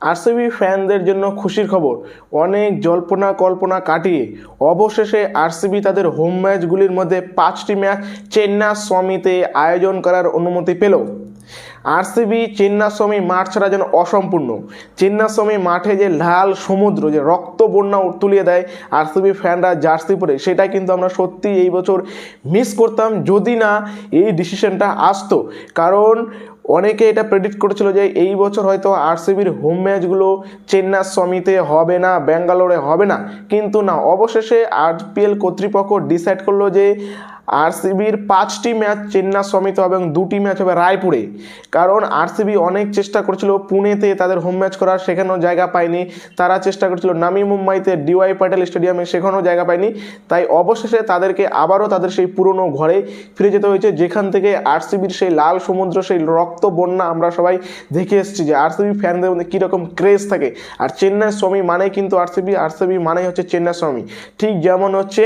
RCB ফ্যানদের জন্য খুশির খবর। অনেক জল্পনা কল্পনা কাটিয়ে অবশেষে আরসিবি তাদের হোম ম্যাচগুলির মধ্যে 5টি ম্যাচ চেন্নাস্বামীতে আয়োজন করার অনুমতি পেল। আরসিবি চেন্নাস্বামী মাঠ ছাড়া যেন অসম্পূর্ণ। চেন্নাস্বামী মাঠে যে লাল সমুদ্র, যে রক্ত বন্যা তুলিয়ে দেয় আরসিবি ফ্যানরা জার্সি পরে, সেটা কিন্তু আমরা সত্যি এই বছর মিস করতাম যদি না এই ডিসিশনটা আসতো। কারণ অনেকে এটা প্রেডিক্ট করেছিল যে এই বছর হয়তো আরসিবির হোম ম্যাচগুলো চেন্নাস্বামীতে হবে না, ব্যাঙ্গালোরে হবে না, কিন্তু না, অবশেষে আরপিএল কর্তৃপক্ষ ডিসাইড করলো যে আরসিবির 5টি ম্যাচ চেন্নাস্বামীতে হবে এবং 2টি ম্যাচ হবে রায়পুরে। কারণ আরসিবি অনেক চেষ্টা করেছিল পুনেতে তাদের হোম ম্যাচ করার, সেখানেও জায়গা পায়নি। তারা চেষ্টা করেছিল নামি মুম্বাইতে ডিওয়াই পাটেল স্টেডিয়ামে, সেখানেও জায়গা পায়নি। তাই অবশেষে তাদেরকে আবারও তাদের সেই পুরনো ঘরে ফিরে যেতে হয়েছে, যেখান থেকে আরসিবির সেই লাল সমুদ্র, সেই রক্ত বন্যা আমরা সবাই দেখে এসেছি যে আরসিবি ফ্যানদের মধ্যে কীরকম ক্রেজ থাকে। আর চেন্নাস্বামী মানে কিন্তু আরসিবি মানে হচ্ছে চেন্নাস্বামী। ঠিক যেমন হচ্ছে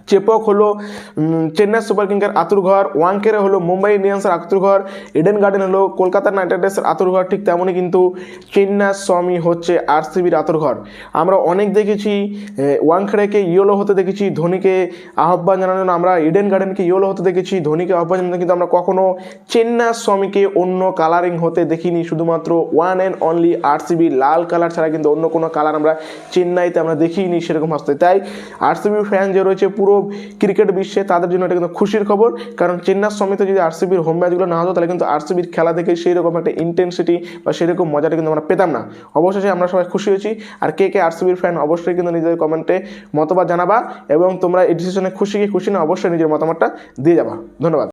চেপক হলো চেন্নাই সুপার কিংসের আতুরঘর, ওয়াংকেরে হলো মুম্বাই ইন্ডিয়ান্সের আতুরঘর, ইডেন গার্ডেন হলো কলকাতা নাইট রাইডার্সের আতুরঘর, ঠিক তেমনই কিন্তু চেন্নাস্বামী হচ্ছে আরসিবির আতুরঘর। আমরা অনেক দেখেছি ওয়াংখেড়েকে ইয়েলো হতে দেখেছি, ধোনিকে আহ্বান জানানোর জন্য আমরা ইডেন গার্ডেনকে ইয়েলো হতে দেখেছি, ধোনিকে আহ্বান জানানো, কিন্তু আমরা কখনো চেন্নাস্বামীকে অন্য কালারিং হতে দেখিনি। শুধুমাত্র one and only RCB Lal colour ছাড়া কিন্তু অন্য কোনো কালার আমরা চেন্নাইতে আমরা দেখিনি সেরকম আসতে। তাই আরসিবি ফ্যান যে রয়েছে পুরো ক্রিকেট বিশ্বে, তাদের জন্য এটা কিন্তু খুশির খবর। কারণ চেন্নাস্বামীতে যদি আরসিবির হোম ম্যাচগুলো না হতো তাহলে কিন্তু আরসিবির খেলা থেকে সেই রকম একটা ইন্টেন্সিটি বা সেরকম মজাটা কিন্তু আমরা পেতাম না। অবশেষে আমরা সবাই খুশি হয়েছি। আর কে কে আরসিবির ফ্যান অবশ্যই কিন্তু নিজেদের কমেন্টে মতবাদ জানাবা, এবং তোমরা এই ডিসিশনে খুশি কি খুশি না অবশ্যই নিজের মতামতটা দিয়ে যাবা। ধন্যবাদ।